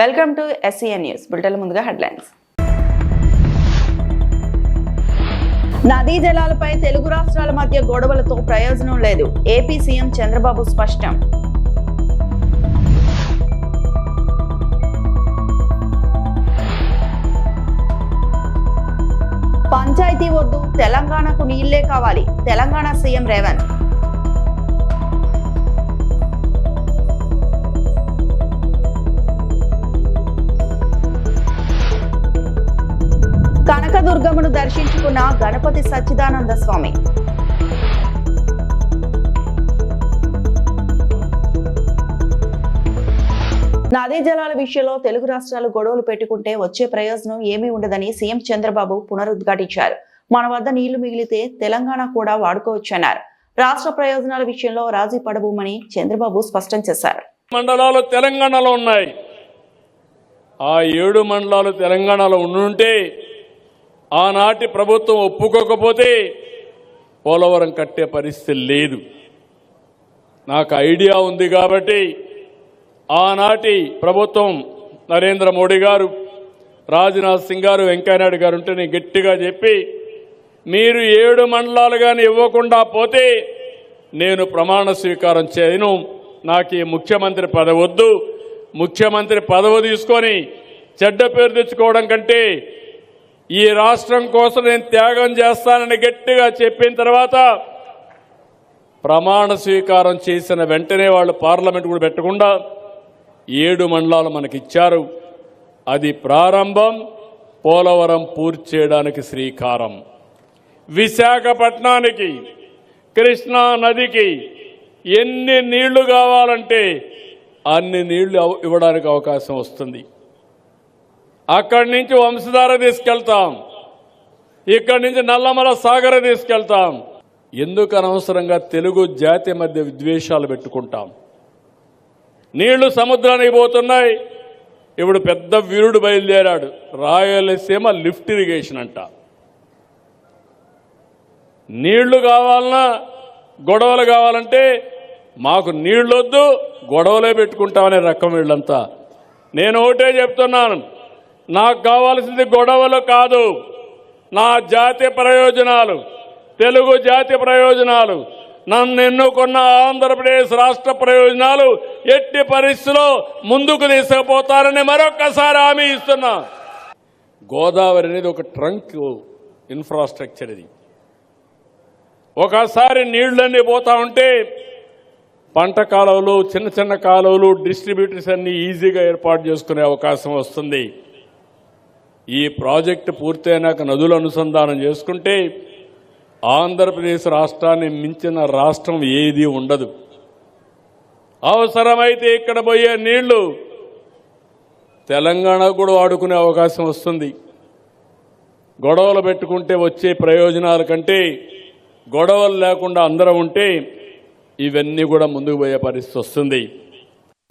Welcome to SCN news. Bulletin ముందుగా headlines. నదీ జలాలపై తెలుగు రాష్ట్రాల మధ్య గొడవలతో ప్రయోజనం లేదు. ఏపీ సీఎం చంద్రబాబు స్పష్టం. పంచాయతీ వద్దు, తెలంగాణకు నీళ్లే కావాలి. తెలంగాణ సీఎం రేవంత్. కనకదుర్గమ్మను దర్శించుకున్న గణపతి సచ్చిదానంద స్వామి. నదీ జలాల విషయంలో తెలుగు రాష్ట్రాలు గొడవలు పెట్టుకుంటే వచ్చే ప్రయోజనం ఏమీ ఉండదని సీఎం చంద్రబాబు పునరుద్ఘాటించారు. మన వద్ద నీళ్లు మిగిలితే తెలంగాణ కూడా వాడుకోవచ్చన్నారు. రాష్ట్ర ప్రయోజనాల విషయంలో రాజీ పడబోమని చంద్రబాబు స్పష్టం చేశారు. మండలాలు తెలంగాణలో ఉన్నాయి. ఆ 7 మండలాలు తెలంగాణలో ఉండుంటే ఆనాటి ప్రభుత్వం ఒప్పుకోకపోతే పోలవరం కట్టే పరిస్థితి లేదు. నాకు ఐడియా ఉంది కాబట్టి ఆనాటి ప్రభుత్వం నరేంద్ర మోడీ గారు, రాజ్నాథ్ సింగ్ గారు, వెంకయ్యనాయుడు గారు ఉంటే నేను గట్టిగా చెప్పి మీరు 7 మండలాలు కానీ ఇవ్వకుండా పోతే నేను ప్రమాణ స్వీకారం చేయను, నాకు ఈ ముఖ్యమంత్రి పదవి వద్దు, ముఖ్యమంత్రి పదవి తీసుకొని చెడ్డ పేరు తెచ్చుకోవడం కంటే ఈ రాష్ట్రం కోసం నేను త్యాగం చేస్తానని గట్టిగా చెప్పిన తర్వాత ప్రమాణ స్వీకారం చేసిన వెంటనే వాళ్ళు పార్లమెంట్ కూడా పెట్టకుండా 7 మండలాలు మనకిచ్చారు. అది ప్రారంభం. పోలవరం పూర్తి చేయడానికి శ్రీకారం. విశాఖపట్నానికి, కృష్ణా నదికి ఎన్ని నీళ్లు కావాలంటే అన్ని నీళ్లు ఇవ్వడానికి అవకాశం వస్తుంది. అక్కడి నుంచి వంశధార తీసుకెళ్తాం, ఇక్కడి నుంచి నల్లమల సాగర తీసుకెళ్తాం. ఎందుకు అనవసరంగా తెలుగు జాతి మధ్య విద్వేషాలు పెట్టుకుంటాం? నీళ్లు సముద్రానికి పోతున్నాయి. ఇప్పుడు పెద్ద వీరుడు బయలుదేరాడు, రాయలసీమ లిఫ్ట్ ఇరిగేషన్ అంట. నీళ్లు కావాలన్నా గొడవలు కావాలంటే మాకు నీళ్లొద్దు, గొడవలే పెట్టుకుంటామనే రకం వీళ్ళంతా. నేను ఒకటే చెప్తున్నాను, నాకు కావాల్సింది గొడవలు కాదు, నా జాతి ప్రయోజనాలు, తెలుగు జాతి ప్రయోజనాలు, నన్ను ఎన్నుకున్న ఆంధ్రప్రదేశ్ రాష్ట్ర ప్రయోజనాలు ఎట్టి పరిస్థితిలో ముందుకు తీసుకుపోతారని మరొక్కసారి హామీ ఇస్తున్నా. గోదావరి అనేది ఒక ట్రంక్ ఇన్ఫ్రాస్ట్రక్చర్. ఇది ఒకసారి నీళ్లన్నీ పోతా ఉంటే పంట కాలువలు, చిన్న చిన్న కాలువలు, డిస్ట్రిబ్యూటర్స్ అన్ని ఈజీగా ఏర్పాటు చేసుకునే అవకాశం వస్తుంది. ఈ ప్రాజెక్టు పూర్తయినాక నదులు అనుసంధానం చేసుకుంటే ఆంధ్రప్రదేశ్ రాష్ట్రాన్ని మించిన రాష్ట్రం ఏది ఉండదు. అవసరమైతే ఇక్కడ పోయే నీళ్లు తెలంగాణ కూడా వాడుకునే అవకాశం వస్తుంది. గొడవలు పెట్టుకుంటే వచ్చే ప్రయోజనాల కంటే గొడవలు లేకుండా అందరం ఉంటే ఇవన్నీ కూడా ముందుకు పోయే పరిస్థితి వస్తుంది.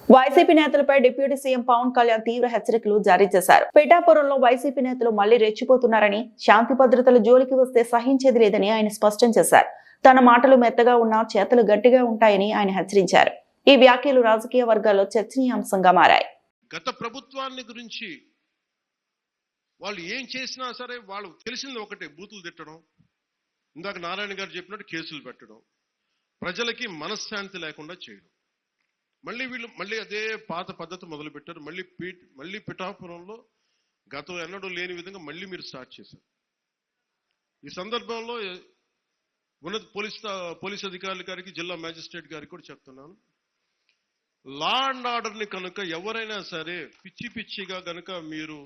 వైసీపీ నేతలపై డిప్యూటీ సీఎం పవన్ కళ్యాణ్ తీవ్ర హెచ్చరికలు జారీ చేశారు. పిఠాపురంలో వైసీపీ నేతలు మళ్లీ రెచ్చిపోతున్నారని, శాంతి భద్రతల జోలికి వస్తే సహించేది లేదని ఆయన స్పష్టం చేశారు. తన మాటలు మెత్తగా ఉన్నా చేతలు గట్టిగా ఉంటాయని ఆయన హెచ్చరించారు. ఈ వ్యాఖ్యలు రాజకీయ వర్గాల్లో చర్చనీయాంశంగా మారాయి. గత ప్రభుత్వాన్ని గురించి వాళ్ళు ఏం చేసినా సరే వాళ్ళు తెలిసింది ఒకటే, బూతులు తిట్టడం, ఇందాక నారాయణ గారు చెప్పినట్టు కేసులు పెట్టడం, ప్రజలకి మనశ్శాంతి లేకుండా చేయడం. మళ్ళీ అదే పాత పద్ధతి మొదలుపెట్టారు. మళ్ళీ పిఠాపురంలో గతం ఎన్నడూ లేని విధంగా మళ్ళీ మీరు స్టార్ట్ చేశారు. ఈ సందర్భంలో ఉన్నత పోలీస్ అధికారుల గారికి, జిల్లా మ్యాజిస్ట్రేట్ గారికి కూడా చెప్తున్నాను, లా అండ్ ఆర్డర్ని కనుక ఎవరైనా సరే పిచ్చిగా కనుక మీరు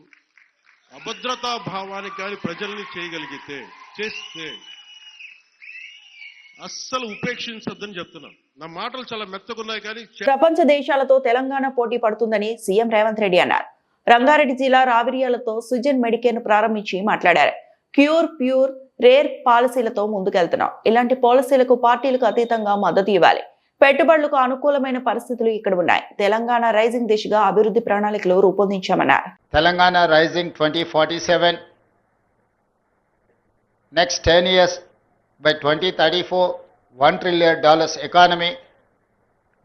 అభద్రతా భావానికి కానీ ప్రజల్ని చేయగలిగితే, చేస్తే అస్సలు ఉపేక్షించొద్దని చెప్తున్నాను. నా మాటలు చాలా మెత్తగున్నాయి కానీ ప్రపంచ దేశాలతో తెలంగాణ పోటీ పడుతుందని సీఎం రేవంత్ రెడ్డి అన్నారు. రంగారెడ్డి జిల్లా రావిర్యాలతో సుజన్ మెడికేర్ ను ప్రారంభించి మాట్లాడారు. ప్యూర్ రేర్ పాలసీలతో ముందుకెళ్తున్నాం. ఇలాంటి పాలసీలకు పార్టీలకు అతీతంగా మద్దతు ఇవ్వాలి. పెట్టుబడులకు అనుకూలమైన పరిస్థితులు ఇక్కడ ఉన్నాయి. తెలంగాణ రైజింగ్ దిశగా అభివృద్ధి ప్రణాళికలు రూపొందించామన్నారు. Telangana rising 2047 next 10 years by 2034 $1 trillion economy,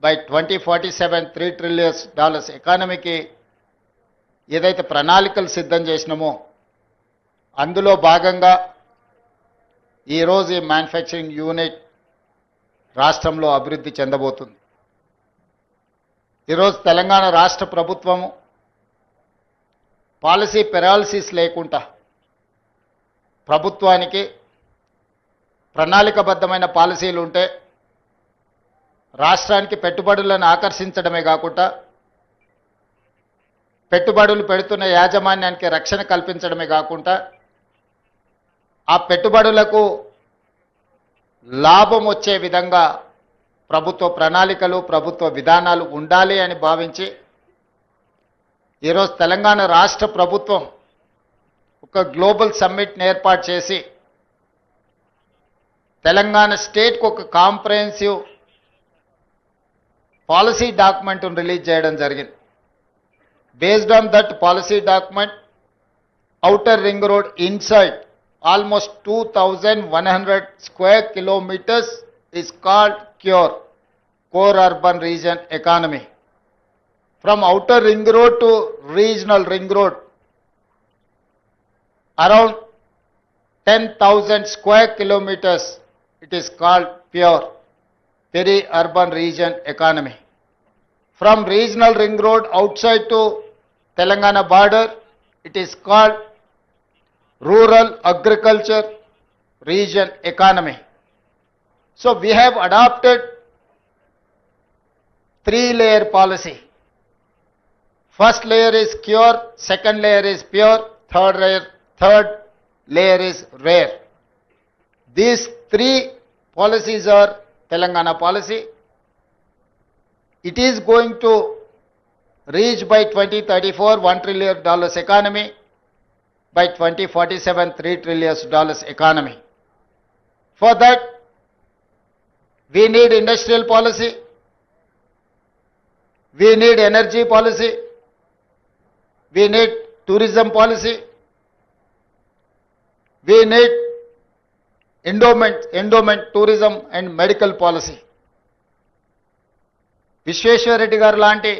by 2047 $3 trillion economy की ఏదైతే ప్రణాళికలు సిద్ధం చేసినామో అందులో భాగంగా ఈరోజు ఈ మ్యానుఫ్యాక్చరింగ్ యూనిట్ రాష్ట్రంలో అభివృద్ధి చెందబోతుంది. ఈరోజు తెలంగాణ రాష్ట్ర ప్రభుత్వము పాలసీ పెరాలసిస్ లేకుండా ప్రభుత్వానికి ప్రణాళికబద్ధమైన పాలసీలు ఉంటే రాష్ట్రానికి పెట్టుబడులను ఆకర్షించడమే కాకుండా పెట్టుబడులు పెడుతున్న యాజమాన్యానికి రక్షణ కల్పించడమే కాకుండా ఆ పెట్టుబడులకు లాభం వచ్చే విధంగా ప్రభుత్వ ప్రణాళికలు ప్రభుత్వ విధానాలు ఉండాలి అని భావించి ఈరోజు తెలంగాణ రాష్ట్ర ప్రభుత్వం ఒక గ్లోబల్ సమ్మిట్ని ఏర్పాటు చేసి తెలంగాణ స్టేట్కి ఒక కాంప్రహెన్సివ్ పాలసీ డాక్యుమెంట్ను రిలీజ్ చేయడం జరిగింది. Based on that policy document, outer ring road inside almost 2,100 square kilometers is called CURE, Core Urban Region Economy. From outer ring road to regional ring road, around 10,000 square kilometers, it is called PURE, Peri-Urban Region Economy. From regional ring road outside to Telangana border, it is called Rural Agriculture Region Economy. So we have adopted 3-layer policy. First layer is CURE, second layer is PURE, third layer is RARE. These 3 policies are Telangana policy. It is going to reach by 2034 $1 trillion economy. By 2047, $3 trillion economy. For that, we need industrial policy, we need energy policy, we need tourism policy, we need endowment, tourism and medical policy. Vishweshwar Reddy garu lanti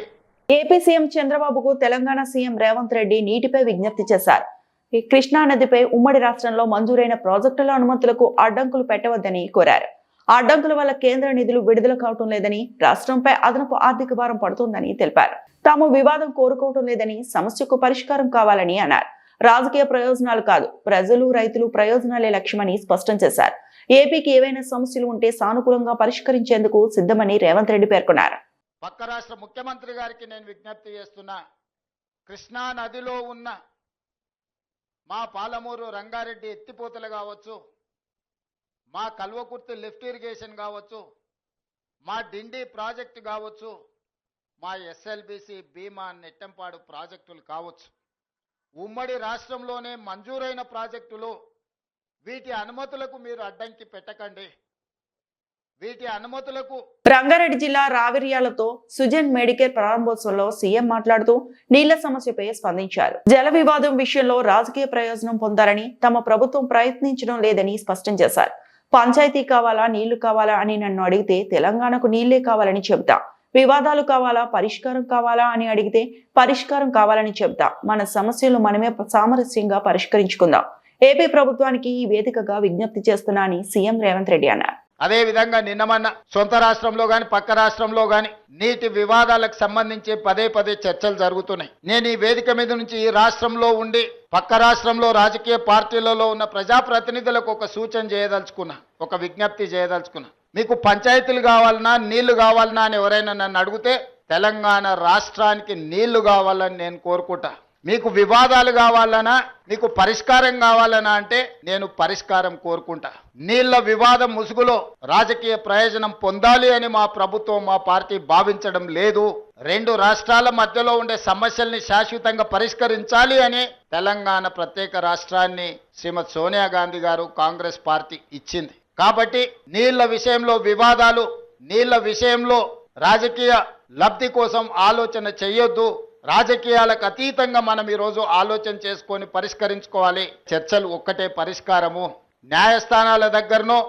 AP CM చంద్రబాబుకు Telangana CM Revanth Reddy నీటిపై విజ్ఞప్తి చేశారు. ఈ కృష్ణా నదిపై ఉమ్మడి రాష్ట్రంలో మంజూరైన ప్రాజెక్టుల అనుమతులకు అడ్డంకులు పెట్టవద్దని కోరారు. ఆ అడ్డంకుల వల్ల కేంద్ర నిధులు విడుదల కావటం లేదని, రాష్ట్రంపై అదనపు ఆర్థిక భారం పడుతుందని తెలిపారు. తాము వివాదం కోరుకోవటం లేదని, సమస్యకు పరిష్కారం కావాలని అన్నారు. రాజకీయ ప్రయోజనాలు కాదు, ప్రజలు రైతులు ప్రయోజనాలే లక్ష్యమని స్పష్టం చేశారు. ఏపీకి ఏవైనా సమస్యలు ఉంటే సానుకూలంగా పరిష్కరించేందుకు సిద్ధమని రేవంత్ రెడ్డి పేర్కొన్నారు. పక్క రాష్ట్ర ముఖ్యమంత్రి గారికి నేను విజ్ఞప్తి చేస్తున్నా, కృష్ణా నదిలో ఉన్న మా పాలమూరు రంగారెడ్డి ఎత్తిపోతలు కావచ్చు, మా కల్వకుర్తి లిఫ్ట్ ఇరిగేషన్ కావచ్చు, మా డిండి ప్రాజెక్టు కావచ్చు, మా ఎస్ఎల్బిసి భీమా నెట్టంపాడు ప్రాజెక్టులు కావచ్చు, ఉమ్మడి రాష్ట్రంలోనే మంజూరైన ప్రాజెక్టులు, వీటి అనుమతులకు మీరు అడ్డంకి పెట్టకండి. వీటి అనుమతులకు రంగారెడ్డి జిల్లా రావిర్యాలతో సుజన్ మెడికేర్ ప్రారంభోత్సవంలో సీఎం మాట్లాడుతూ నీళ్ల సమస్యపై స్పందించారు. జల వివాదం విషయంలో రాజకీయ ప్రయోజనం పొందాలని తమ ప్రభుత్వం ప్రయత్నించడం లేదని స్పష్టం చేశారు. పంచాయతీ కావాలా, నీళ్లు కావాలా అని నన్ను అడిగితే తెలంగాణకు నీళ్లే కావాలని చెబుతా. వివాదాలు కావాలా, పరిష్కారం కావాలా అని అడిగితే పరిష్కారం కావాలని చెబుతా. మన సమస్యలు మనమే సామరస్యంగా పరిష్కరించుకుందాం. ఏపీ ప్రభుత్వానికి ఈ వేదికగా విజ్ఞప్తి చేస్తున్నా అని సీఎం రేవంత్ రెడ్డి అన్నారు. అదే విధంగా నిన్నమన్న సొంత రాష్ట్రంలో గాని పక్క రాష్ట్రంలో గాని నీటి వివాదాలకు సంబంధించి పదే చర్చలు జరుగుతున్నాయి. నేను ఈ వేదిక మీద నుంచి ఈ రాష్ట్రంలో ఉండి పక్క రాష్ట్రంలో రాజకీయ పార్టీలలో ఉన్న ప్రజాప్రతినిధులకు ఒక సూచన చేయదలుచుకున్నా, ఒక విజ్ఞప్తి చేయదలుచుకున్నా. మీకు పంచాయతీలు కావాలన్నా, నీళ్లు కావాలన్నా అని ఎవరైనా నన్ను అడిగితే తెలంగాణ రాష్ట్రానికి నీళ్లు కావాలని నేను కోరుకుంటా. మీకు వివాదాలు కావాలనా, మీకు పరిష్కారం కావాలనా అంటే నేను పరిష్కారం కోరుకుంటా. నీళ్ల వివాదం ముసుగులో రాజకీయ ప్రయోజనం పొందాలి అని మా ప్రభుత్వం, మా పార్టీ భావించడం లేదు. 2 రాష్ట్రాల మధ్యలో ఉండే సమస్యల్ని శాశ్వతంగా పరిష్కరించాలి అని తెలంగాణ ప్రత్యేక రాష్ట్రాన్ని శ్రీమతి సోనియా గాంధీ గారు, కాంగ్రెస్ పార్టీ ఇచ్చింది. కాబట్టి నీళ్ల విషయంలో వివాదాలు, నీళ్ల విషయంలో రాజకీయ లబ్ధి కోసం ఆలోచన చేయొద్దు. రాజకీయాలకు అతీతంగా మనం ఈరోజు ఆలోచన చేసుకొని పరిష్కరించుకోవాలి. చర్చలు ఒక్కటే పరిష్కారము. న్యాయస్థానాల దగ్గరనో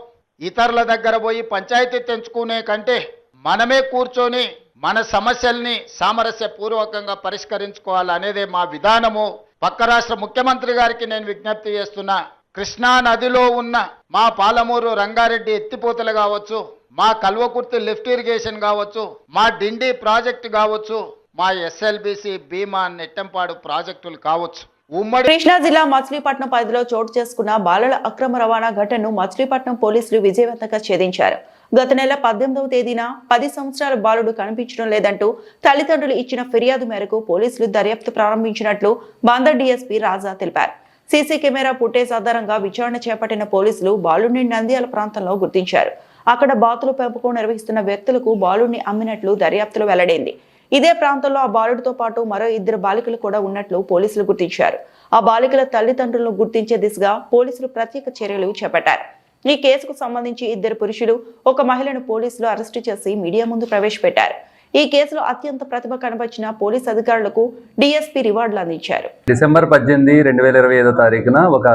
ఇతరుల దగ్గర పోయి పంచాయతీ తెంచుకునే కంటే మనమే కూర్చొని మన సమస్యల్ని సామరస్యపూర్వకంగా పరిష్కరించుకోవాలనేదే మా విధానము. పక్క రాష్ట్ర ముఖ్యమంత్రి గారికి నేను విజ్ఞప్తి చేస్తున్నా, కృష్ణా నదిలో ఉన్న మా పాలమూరు రంగారెడ్డి ఎత్తిపోతలు కావచ్చు, మా కల్వకుర్తి లిఫ్ట్ ఇరిగేషన్ కావచ్చు, మా డిండి ప్రాజెక్టు కావచ్చు, మా ఎస్ఎల్బిసి భీమా నెట్టంపాడు ప్రాజెక్టులు కావచ్చు, ఉమ్మడి కృష్ణా జిల్లా మచిలీపట్నం పరిధిలో చోటు చేసుకున్న బాలల అక్రమ రవాణా ఘటనను మచిలీపట్నం పోలీసులు విజయవంతంగా ఛేదించారు. గత నెల 18వ తేదీన 10 సంవత్సరాల బాలుడు కనిపించడం లేదంటూ తల్లిదండ్రులు ఇచ్చిన ఫిర్యాదు మేరకు పోలీసులు దర్యాప్తు ప్రారంభించినట్లు బందర్ డీఎస్పీ రాజా తెలిపారు. సీసీ కెమెరా ఫుటేజ్ ఆధారంగా విచారణ చేపట్టిన పోలీసులు బాలుడిని నంద్యాల ప్రాంతంలో గుర్తించారు. అక్కడ బాతులు పెంపకం నిర్వహిస్తున్న వ్యక్తులకు బాలుడిని అమ్మినట్లు దర్యాప్తులో వెల్లడైంది. ఇదే ప్రాంతంలో ఆ బాలుడితో పాటు మరో 2 బాలికలు కూడా ఉన్నట్లు పోలీసులు గుర్తించారు. ఆ బాలికల తల్లిదండ్రులను గుర్తించే దిశగా పోలీసులు ప్రత్యేక చర్యలు చేపట్టారు. ఈ కేసుకు సంబంధించి 2 పురుషులు, 1 మహిళను పోలీసులు అరెస్టు చేసి మీడియా ముందు ప్రవేశపెట్టారు. ఈ కేసులో అత్యంత ప్రతిభ కనబర్చిన పోలీస్ అధికారులకు డీఎస్పీ రివార్డులు అందించారు. డిసెంబర్ 18, 2025 తారీఖున ఒక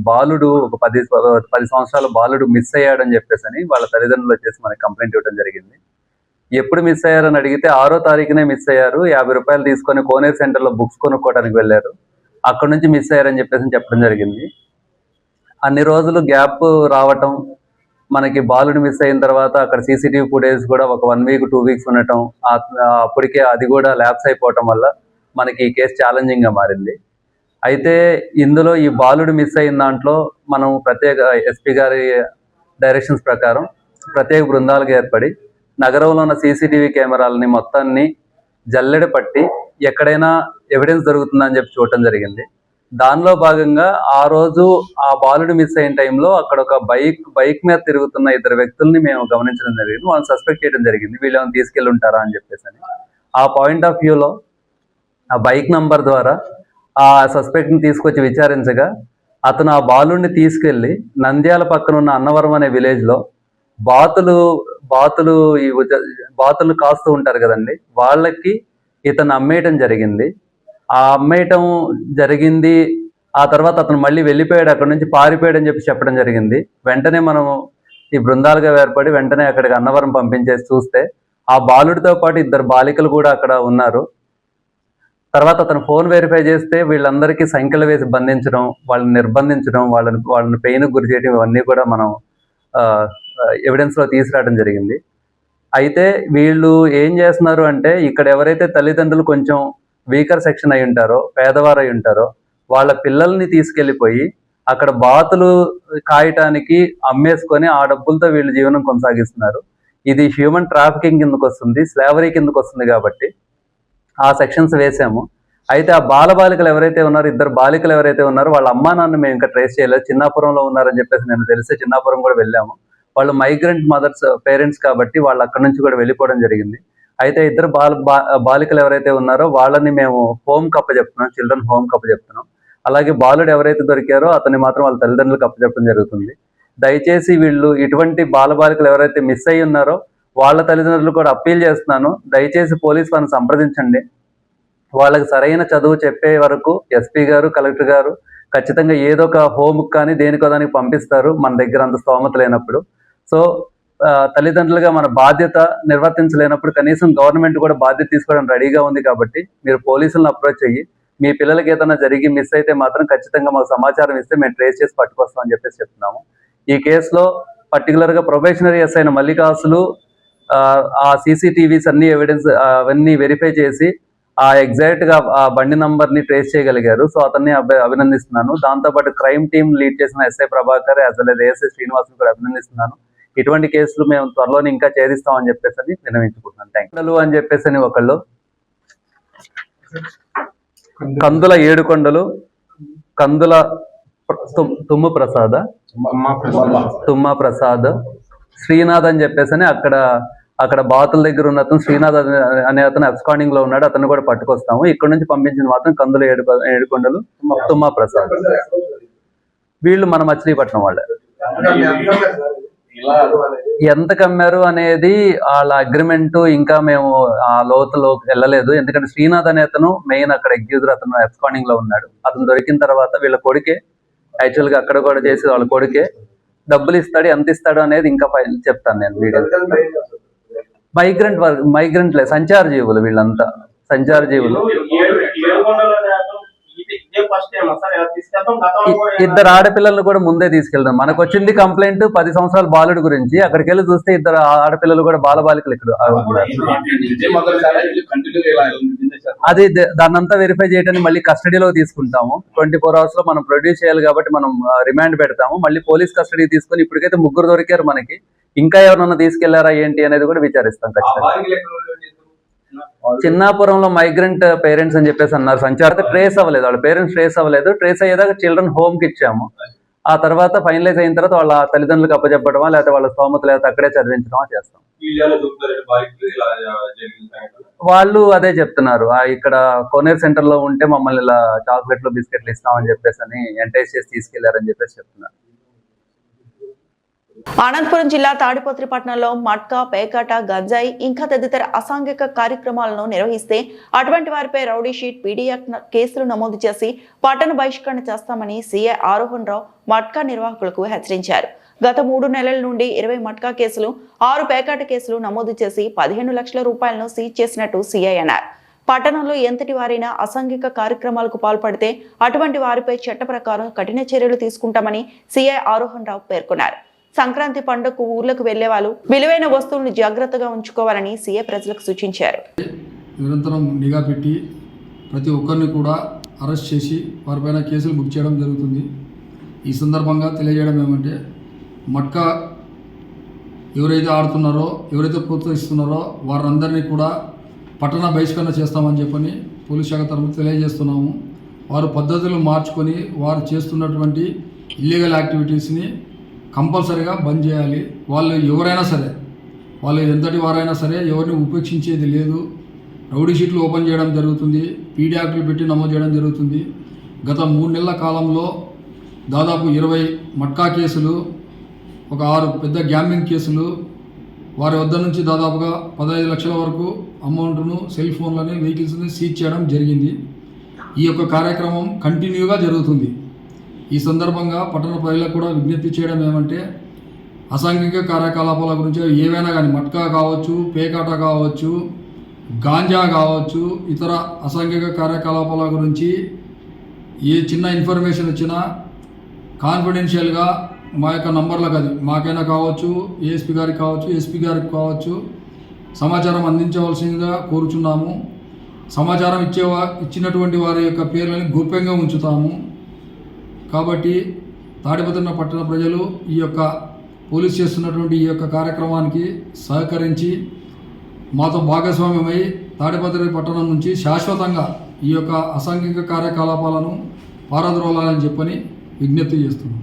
బాలుడు, ఒక 10 సంవత్సరాల బాలుడు మిస్ అయ్యాడని చెప్పేసి వాళ్ళ తల్లిదండ్రులు వచ్చేసి మనకి కంప్లైంట్ ఇవ్వడం జరిగింది. ఎప్పుడు మిస్ అయ్యారని అడిగితే 6వ తారీఖునే మిస్ అయ్యారు, 50 రూపాయలు తీసుకొని కోనేరు సెంటర్లో బుక్స్ కొనుక్కోవడానికి వెళ్ళారు, అక్కడ నుంచి మిస్ అయ్యారని చెప్పేసి చెప్పడం జరిగింది. అన్ని రోజులు గ్యాప్ రావటం, మనకి బాలుడు మిస్ అయిన తర్వాత అక్కడ సీసీటీవీ ఫుటేజ్ కూడా ఒక 1 వీక్ 2 వీక్స్ ఉండటం, అప్పటికే అది కూడా ల్యాప్స్ అయిపోవటం వల్ల మనకి ఈ కేసు ఛాలెంజింగ్గా మారింది. అయితే ఇందులో ఈ బాలుడు మిస్ అయిన దాంట్లో మనం ప్రత్యేక ఎస్పీ గారి డైరెక్షన్స్ ప్రకారం ప్రత్యేక బృందాలుగా ఏర్పడి నగరంలో ఉన్న సీసీటీవీ కెమెరాలని మొత్తాన్ని జల్లెడ పట్టి ఎక్కడైనా ఎవిడెన్స్ దొరుకుతుందని చెప్పి చూడటం జరిగింది. దానిలో భాగంగా ఆ రోజు ఆ బాలుడు మిస్ అయిన టైంలో అక్కడ ఒక బైక్ మీద తిరుగుతున్న 2 వ్యక్తుల్ని మేము గమనించడం జరిగింది. వాళ్ళని సస్పెక్ట్ చేయడం జరిగింది, వీళ్ళు ఏమైనా తీసుకెళ్ళి ఉంటారా అని చెప్పేసి. ఆ పాయింట్ ఆఫ్ వ్యూలో ఆ బైక్ నంబర్ ద్వారా ఆ సస్పెక్ట్ని తీసుకొచ్చి విచారించగా అతను ఆ బాలుడిని తీసుకెళ్లి నంద్యాల పక్కన ఉన్న అన్నవరం అనే విలేజ్లో బాతులు కాస్తూ ఉంటారు కదండి, వాళ్ళకి ఇతను అమ్మేయటం జరిగింది. ఆ అమ్మేయటం జరిగింది. ఆ తర్వాత అతను మళ్ళీ వెళ్ళిపోయాడు, అక్కడ నుంచి పారిపోయాడని చెప్పడం జరిగింది. వెంటనే మనం ఈ బృందాలుగా ఏర్పడి వెంటనే అక్కడికి అన్నవరం పంపించేసి చూస్తే ఆ బాలుడితో పాటు 2 బాలికలు కూడా అక్కడ ఉన్నారు. తర్వాత అతను ఫోన్ వెరిఫై చేస్తే వీళ్ళందరికీ సంఖ్యలు వేసి బంధించడం, వాళ్ళని నిర్బంధించడం, వాళ్ళని పెయిన్కి గురి చేయడం, ఇవన్నీ కూడా మనం ఎవిడెన్స్లో తీసుకురావడం జరిగింది. అయితే వీళ్ళు ఏం చేస్తున్నారు అంటే, ఇక్కడ ఎవరైతే తల్లిదండ్రులు కొంచెం వీకర్ సెక్షన్ అయి ఉంటారో, పేదవారు అయి ఉంటారో, వాళ్ళ పిల్లల్ని తీసుకెళ్ళిపోయి అక్కడ బాతులు కాయటానికి అమ్మేసుకొని ఆ డబ్బులతో వీళ్ళు జీవనం కొనసాగిస్తున్నారు. ఇది హ్యూమన్ ట్రాఫికింగ్ కిందకు వస్తుంది, స్లేవరీ కిందకు వస్తుంది. కాబట్టి ఆ సెక్షన్స్ వేసాము. అయితే ఆ బాలికలు ఎవరైతే ఉన్నారో, 2 బాలికలు ఎవరైతే ఉన్నారో వాళ్ళ అమ్మా నాన్న మేము ఇంకా ట్రేస్ చేయలేదు, చిన్నాపురంలో ఉన్నారని చెప్పేసి నేను తెలిసే చిన్నాపురం కూడా వెళ్ళాము. వాళ్ళు మైగ్రెంట్ మదర్స్ పేరెంట్స్ కాబట్టి వాళ్ళు అక్కడ నుంచి కూడా వెళ్ళిపోవడం జరిగింది. అయితే 2 బాలికలు ఎవరైతే ఉన్నారో వాళ్ళని మేము హోమ్ కప్పచెప్తున్నాం, చిల్డ్రన్ హోమ్ కప్పచెప్తున్నాం. అలాగే బాలుడు ఎవరైతే దొరికారో అతన్ని మాత్రం వాళ్ళ తల్లిదండ్రులకు అప్పచెప్పడం జరుగుతుంది. దయచేసి వీళ్ళు ఇటువంటి బాలికలు ఎవరైతే మిస్ అయ్యి ఉన్నారో వాళ్ళ తల్లిదండ్రులు కూడా అప్పీల్ చేస్తున్నాను, దయచేసి పోలీస్ వారిని సంప్రదించండి. వాళ్ళకి సరైన చదువు చెప్పే వరకు ఎస్పీ గారు, కలెక్టర్ గారు ఖచ్చితంగా ఏదో ఒక హోమ్కి కానీ దేనికో దానికి పంపిస్తారు, మన దగ్గర అంత స్తోమత లేనప్పుడు. సో తల్లిదండ్రులుగా మన బాధ్యత నిర్వర్తించలేనప్పుడు కనీసం గవర్నమెంట్ కూడా బాధ్యత తీసుకోవడం రెడీగా ఉంది. కాబట్టి మీరు పోలీసులను అప్రోచ్ అయ్యి మీ పిల్లలకి ఏదైనా జరిగి మిస్ అయితే మాత్రం ఖచ్చితంగా మాకు సమాచారం ఇస్తే మేము ట్రేస్ చేసి పట్టుకొస్తామని చెప్పేసి చెప్తున్నాము. ఈ కేసులో పర్టికులర్గా ప్రొబేషనరీ ఎస్ అయిన మల్లికాసులు ఆ సీసీటీవీస్ అన్ని ఎవిడెన్స్ అవన్నీ వెరిఫై చేసి ఆ ఎగ్జాక్ట్గా ఆ బండి నంబర్ని ట్రేస్ చేయగలిగారు. సో అతన్ని అభినందిస్తున్నాను. దాంతోపాటు క్రైమ్ టీమ్ లీడ్ చేసిన SI Prabhakar as well as ASI శ్రీనివాసుని కూడా అభినందిస్తున్నాను. ఇటువంటి కేసులు మేము త్వరలోనే ఇంకా ఛేదిస్తామని చెప్పేసి విన్నవించుకుంటున్నాను. థ్యాంక్ యూ అని చెప్పేసి ఒకళ్ళు కందుల ఏడుకొండలు, కందుల తుమ్మ ప్రసాద్, శ్రీనాథ్ అని చెప్పేసి అక్కడ బాతుల దగ్గర ఉన్న అతను శ్రీనాథ్ అనే అతను అబ్స్కాండింగ్ లో ఉన్నాడు, అతను కూడా పట్టుకొస్తాము. ఇక్కడ నుంచి పంపించిన మాత్రం కందుల ఏడుకొండలు, తుమ్మ ప్రసాద్. వీళ్ళు మన మచిలీపట్నం వాళ్ళే. ఎంత కమ్మారు అనేది వాళ్ళ అగ్రిమెంట్ ఇంకా మేము ఆ లోతులో వెళ్ళలేదు. ఎందుకంటే శ్రీనాథ్ అనే అతను మెయిన్ అక్కడ అక్యూజర్, అతను అబ్స్కాండింగ్ లో ఉన్నాడు. అతను దొరికిన తర్వాత వీళ్ళ కొడుకే యాక్చువల్ గా అక్కడ కూడా చేసి వాళ్ళ కొడుకే డబ్బులు ఇస్తాడు, ఎంత ఇస్తాడు అనేది ఇంకా చెప్తాను నేను వీడియో. మైగ్రెంట్లే, సంచార జీవులు, వీళ్ళంతా సంచార జీవులు. ఇద్దరు ఆడపిల్లలను కూడా ముందే తీసుకెళ్దాం. మనకు వచ్చింది కంప్లైంట్ 10 సంవత్సరాల బాలుడి గురించి. అక్కడికి వెళ్ళి చూస్తే ఇద్దరు ఆడపిల్లలు కూడా బాలబాలికలు ఇక్కడ. అది దాన్నంతా వెరిఫై చేయడానికి మళ్ళీ కస్టడీలో తీసుకుంటాము. 24 hours లో మనం ప్రొడ్యూస్ చేయాలి కాబట్టి మనం రిమాండ్ పెడతాము. మళ్ళీ పోలీస్ కస్టడీ తీసుకొని ఇప్పటికైతే 3 దొరికారు మనకి. ఇంకా ఎవరన్నా తీసుకెళ్లారా ఏంటి అనేది కూడా విచారిస్తాం ఖచ్చితంగా. చిన్నాపురంలో మైగ్రెంట్ పేరెంట్స్ అని చెప్పేసి అన్నారు. సంచార ట్రేస్ అవ్వలేదు, వాళ్ళ పేరెంట్స్ ట్రేస్ అవ్వలేదు. ట్రేస్ అయ్యేదాకా చిల్డ్రన్ హోమ్ కి ఇచ్చాము. ఆ తర్వాత ఫైనలైజ్ అయిన తర్వాత వాళ్ళ తల్లిదండ్రులకు అప్పచెప్పడమా లేకపోతే వాళ్ళ స్తోమత లేకపోతే అక్కడే చదివించడమా చేస్తాం. వాళ్ళు అదే చెప్తున్నారు, ఇక్కడ కోనేరు సెంటర్ లో ఉంటే మమ్మల్ని ఇలా చాక్లెట్లు బిస్కెట్లు ఇస్తామని చెప్పేసి అని ఎంటైజ్ చేసి తీసుకెళ్లారని చెప్పేసి చెప్తున్నారు. అనంతపురం జిల్లా తాడిపత్రి పట్టణంలో మట్కా, పేకాట, గంజాయి ఇంకా తదితర అసాంఘిక కార్యక్రమాలను నిర్వహిస్తే అటువంటి వారిపై రౌడీ షీట్, పీడీఎఫ్ కేసులు నమోదు చేసి పట్టణ బహిష్కరణ చేస్తామని సీఐ ఆరోహన్ రావు మట్కా నిర్వాహకులకు హెచ్చరించారు. గత 3 నెలల నుండి 20 మట్కా కేసులు, 6 పేకాట కేసులు నమోదు చేసి 15 లక్షల రూపాయలను సీజ్ చేసినట్టు సీఐ అన్నారు. పట్టణంలో ఎంతటి వారైనా అసాంఘిక కార్యక్రమాలకు పాల్పడితే అటువంటి వారిపై చట్ట ప్రకారం కఠిన చర్యలు తీసుకుంటామని సీఐ ఆరోహన్ రావు పేర్కొన్నారు. సంక్రాంతి పండుగకు ఊర్లకు వెళ్లే వాళ్ళు విలువైన వస్తువులను జాగ్రత్తగా ఉంచుకోవాలని సీఏ ప్రజలకు సూచించారు. నిరంతరం నిఘా పెట్టి ప్రతి ఒక్కరిని కూడా అరెస్ట్ చేసి వారిపైన కేసులు బుక్ చేయడం జరుగుతుంది. ఈ సందర్భంగా తెలియజేయడం ఏమంటే, మట్కా ఎవరైతే ఆడుతున్నారో, ఎవరైతే ప్రోత్సహిస్తున్నారో వారందరినీ కూడా పట్టణ బహిష్కరణ చేస్తామని చెప్పని పోలీస్ శాఖ తరఫున తెలియజేస్తున్నాము. వారు పద్ధతులు మార్చుకొని వారు చేస్తున్నటువంటి ఇల్లీగల్ యాక్టివిటీస్ని కంపల్సరీగా బంద్ చేయాలి. వాళ్ళు ఎవరైనా సరే, వాళ్ళు ఎంతటి వారైనా సరే ఎవరిని ఉపేక్షించేది లేదు. రౌడీ షీట్లు ఓపెన్ చేయడం జరుగుతుంది, పీడీ యాక్టులు పెట్టి నమోదు చేయడం జరుగుతుంది. గత 3 నెలల కాలంలో దాదాపు 20 మట్కా కేసులు, ఒక 6 పెద్ద గ్యాంబ్లింగ్ కేసులు, వారి వద్ద నుంచి దాదాపుగా 15 లక్షల వరకు అమౌంట్ను, సెల్ ఫోన్లని, వెహికల్స్ని సీజ్ చేయడం జరిగింది. ఈ యొక్క కార్యక్రమం కంటిన్యూగా జరుగుతుంది. ఈ సందర్భంగా పట్టణ ప్రజలకు కూడా విజ్ఞప్తి చేయడం ఏమంటే, అసాంఘిక కార్యకలాపాల గురించి ఏవైనా కానీ, మట్కా కావచ్చు, పేకాట కావచ్చు, గాంజా కావచ్చు, ఇతర అసాంఘిక కార్యకలాపాల గురించి ఏ చిన్న ఇన్ఫర్మేషన్ వచ్చినా కాన్ఫిడెన్షియల్గా మా యొక్క నంబర్లకు, అది మాకైనా కావచ్చు, ఏఎస్పీ గారికి కావచ్చు, ఎస్పీ గారికి కావచ్చు, సమాచారం అందించవలసిందిగా కోరుచున్నాము. సమాచారం ఇచ్చినటువంటి వారి యొక్క పేర్లని గోప్యంగా ఉంచుతాము. కాబట్టి తాడిపత్రి పట్టణ ప్రజలు ఈ యొక్క పోలీస్ చేస్తున్నటువంటి ఈ యొక్క కార్యక్రమానికి సహకరించి మాతో భాగస్వామ్యమై తాడిపత్రి పట్టణం నుంచి శాశ్వతంగా ఈ యొక్క అసాంఘిక కార్యకలాపాలను పారద్రోలాలని చెప్పని విజ్ఞప్తి చేస్తున్నాం.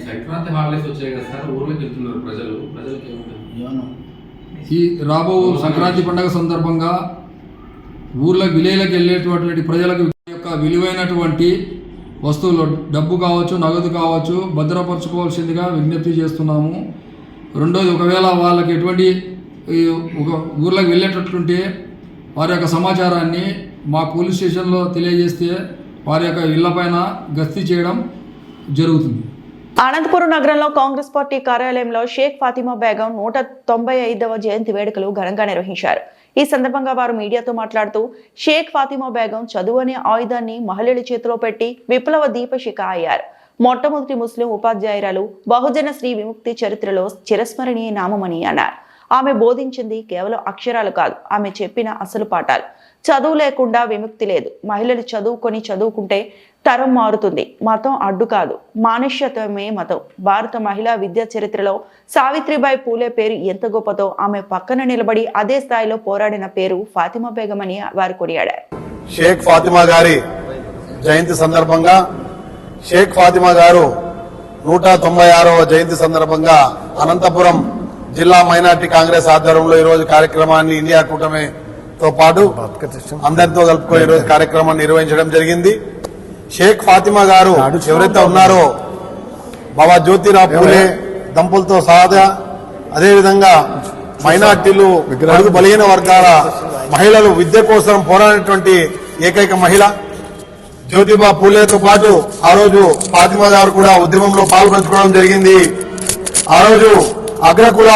సంక్రాంతి హాలిడేస్ వచ్చాయి కదా సార్, ఊర్లోకి వెళ్తున్నారు ప్రజలకి ఈ రాబో సంక్రాంతి పండుగ సందర్భంగా విలేలకు వెళ్ళేటువంటి ప్రజలకు యొక్క విలువైనటువంటి వస్తువులు, డబ్బు కావచ్చు, నగదు కావచ్చు, భద్రపరచుకోవాల్సిందిగా విజ్ఞప్తి చేస్తున్నాము. రెండోది, ఒకవేళ వాళ్ళకి ఎటువంటి ఒక ఊర్లోకి వెళ్ళేటట్టుంటే వారి యొక్క సమాచారాన్ని మా పోలీస్ స్టేషన్లో తెలియజేస్తే వారి యొక్క ఇళ్లపైన గస్తీ చేయడం జరుగుతుంది. అనంతపురం నగరంలో కాంగ్రెస్ పార్టీ కార్యాలయంలో షేక్ ఫాతిమా బేగం 195వ జయంతి వేడుకలు ఘనంగా నిర్వహించారు. ఈ సందర్భంగా వారు మీడియాతో మాట్లాడుతూ, షేక్ ఫాతిమా బేగం చదువు అనే ఆయుధాన్ని మహిళల చేతిలో పెట్టి విప్లవ దీపశిఖ అయ్యారు. మొట్టమొదటి ముస్లిం ఉపాధ్యాయురాలు, బహుజన శ్రీ విముక్తి చరిత్రలో చిరస్మరణీయ నామమని అన్నారు. ఆమె బోధించింది కేవలం అక్షరాలు కాదు, ఆమె చెప్పిన అసలు పాఠాలు. చదువు లేకుండా విముక్తి లేదు. మహిళలు చదువుకుంటే తరం మారుతుంది. మతం అడ్డు కాదు, మానుష్యత్వమే మతం. భారత మహిళా విద్యా చరిత్రలో సావిత్రిబాయి పూలే పేరు ఎంత గొప్పదో ఆమె పక్కన నిలబడి అదే స్థాయిలో పోరాడిన పేరు ఫాతిమా బేగం అని వారు కొనియాడారు. షేక్ ఫాతిమా గారి జయంతి సందర్భంగా, షేక్ ఫాతిమా గారు 196వ జయంతి సందర్భంగా అనంతపురం జిల్లా మైనార్టీ కాంగ్రెస్ ఆధ్వర్యంలో ఈరోజు కార్యక్రమాన్ని ఇండియా కూటమితో పాటు అందరితో కలుపుకొని ఈరోజు కార్యక్రమాన్ని నిర్వహించడం జరిగింది. షేక్ ఫాతిమా గారు ఎవరైతే ఉన్నారో, బాబా జ్యోతిరావు పూలే దంపతులతో సహా, అదేవిధంగా మైనార్టీలు, అడుగు బలహీన వర్గాల మహిళలు విద్య కోసం పోరాడినటువంటి ఏకైక మహిళ. జ్యోతిబా పూలేతో పాటు ఆ రోజు ఫాతిమా గారు కూడా ఉద్యమంలో పాల్పంచుకోవడం జరిగింది. ఆ రోజు అగ్రకుల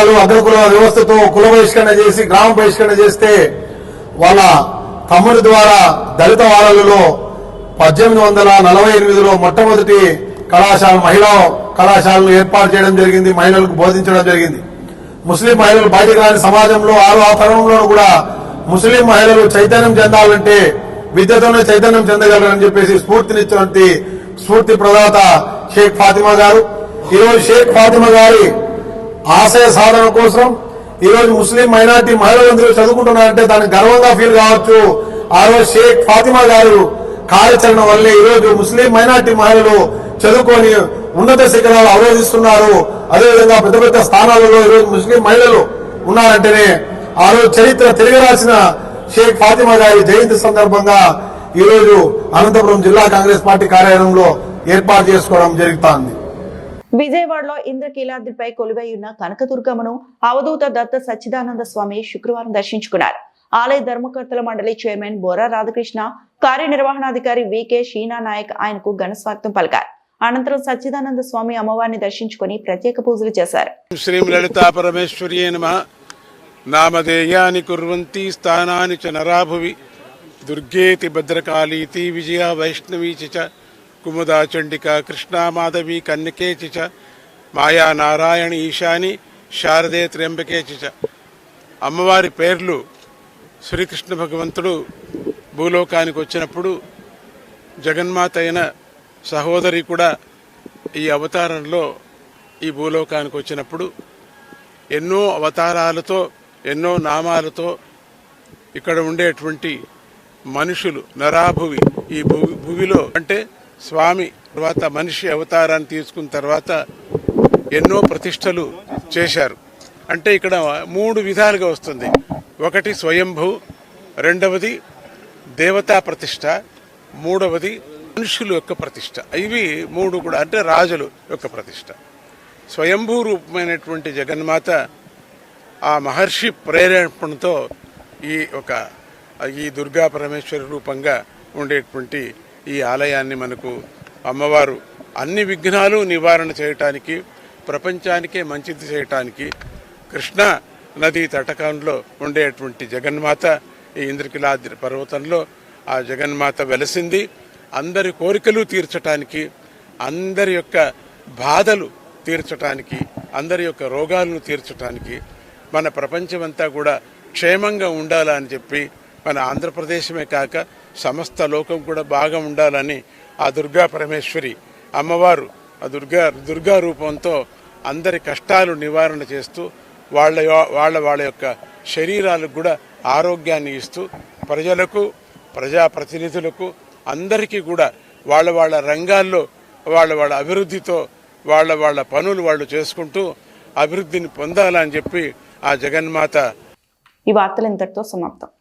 వ్యవస్థతో కుల బహిష్కరణ చేసి గ్రామ బహిష్కరణ చేస్తే వాళ్ళ తమ్ముడి ద్వారా దళిత వాడలలో 1848లో మొట్టమొదటి మహిళా కళాశాలను ఏర్పాటు చేయడం జరిగింది. మహిళలకు బోధించడం జరిగింది. ముస్లిం మహిళలు బయటకు రాని సమాజంలో ఆ తరంలో కూడా ముస్లిం మహిళలు చైతన్యం చెందాలంటే విద్యతోనే చైతన్యం చెందగలరని చెప్పేసి స్ఫూర్తినిచ్చినటువంటి స్ఫూర్తి ప్రదాత షేక్ ఫాతిమా గారు. ఈరోజు షేక్ ఫాతిమా గారి ఆశయ సాధన కోసం ఈరోజు ముస్లిం మైనార్టీ మహిళలందరూ చదువుకుంటున్నారంటే దానికి గర్వంగా ఫీల్ కావచ్చు. ఆ రోజు షేక్ ఫాతిమా గారు కార్యాచరణ వల్లే ఈరోజు ముస్లిం మైనార్టీ మహిళలు చదువుకొని ఉన్నత శిఖరాలు అవరోధిస్తున్నారు. అదేవిధంగా పెద్ద పెద్ద స్థానాలలో ఈరోజు ముస్లిం మహిళలు ఉన్నారంటేనే ఆ రోజు చరిత్ర తిరగరాసిన షేక్ ఫాతిమా గారి జయంతి సందర్భంగా ఈరోజు అనంతపురం జిల్లా కాంగ్రెస్ పార్టీ కార్యాలయంలో ఏర్పాటు చేసుకోవడం జరుగుతోంది. విజయవాడలో ఇంద్రకీలాద్రిపై కొలువై ఉన్న కనకదుర్గమ్మను అవధూత దత్త సచ్చిదానంద స్వామి శుక్రవారం దర్శించుకున్నారు. ఆలయ ధర్మకర్తల మండలి చైర్మన్ బోరా రాధాకృష్ణ, కార్యనిర్వహణాధికారి వికే షీనా నాయక్ ఆయనకు ఘన స్వాగతం పలికారు. అనంతరం సచ్చిదానంద స్వామి అమ్మవారిని దర్శించుకుని ప్రత్యేక పూజలు చేశారు. శ్రీ లలితా పరమేశ్వర్యే నమః. నామధేయాని కుర్వంతి స్థానాని చ నరాభువి దుర్గేతి భద్రకాళీతి విజయ వైష్ణవీ చ కుముదా చండికా కృష్ణా మాధవి కన్యకే చ మాయా నారాయణ ఈశాని శారదే త్ర్యంబకే చ. అమ్మవారి పేర్లు శ్రీకృష్ణ భగవంతుడు భూలోకానికి వచ్చినప్పుడు జగన్మాత అయిన సహోదరి కూడా ఈ అవతారంలో ఈ భూలోకానికి వచ్చినప్పుడు ఎన్నో అవతారాలతో ఎన్నో నామాలతో ఇక్కడ ఉండేటువంటి మనుషులు నరాభువి ఈ భూమిలో అంటే స్వామి తర్వాత మనిషి అవతారాన్ని తీసుకున్న తర్వాత ఎన్నో ప్రతిష్టలు చేశారు. అంటే ఇక్కడ 3 విధాలుగా వస్తుంది. ఒకటి స్వయంభూ, రెండవది దేవతా ప్రతిష్ట, మూడవది మనుషుల యొక్క ప్రతిష్ట. ఇవి 3 కూడా అంటే రాజుల యొక్క ప్రతిష్ట. స్వయంభూ రూపమైనటువంటి జగన్మాత ఆ మహర్షి ప్రేరేపణతో ఈ దుర్గా పరమేశ్వరి రూపంగా ఉండేటువంటి ఈ ఆలయాన్ని మనకు అమ్మవారు అన్ని విఘ్నాలు నివారణ చేయటానికి, ప్రపంచానికే మంచిది చేయటానికి కృష్ణా నదీ తటకంలో ఉండేటువంటి జగన్మాత ఈ ఇంద్రకీలాద్రి పర్వతంలో ఆ జగన్మాత వెలసింది. అందరి కోరికలు తీర్చటానికి, అందరి యొక్క బాధలు తీర్చటానికి, అందరి యొక్క రోగాలను తీర్చటానికి, మన ప్రపంచమంతా కూడా క్షేమంగా ఉండాలని చెప్పి మన ఆంధ్రప్రదేశమే కాక సమస్త లోకం కూడా బాగా ఉండాలని ఆ దుర్గా పరమేశ్వరి అమ్మవారు ఆ దుర్గా రూపంతో అందరి కష్టాలు నివారణ చేస్తూ వాళ్ళ యొక్క శరీరాలకు కూడా ఆరోగ్యాన్ని ఇస్తూ ప్రజలకు, ప్రజాప్రతినిధులకు అందరికీ కూడా వాళ్ళ రంగాల్లో వాళ్ళ అభివృద్ధితో వాళ్ళ పనులు వాళ్ళు చేసుకుంటూ అభివృద్ధిని పొందాలని చెప్పి ఆ జగన్మాత. ఈ వార్తలు ఇంతటితో సమాప్తం.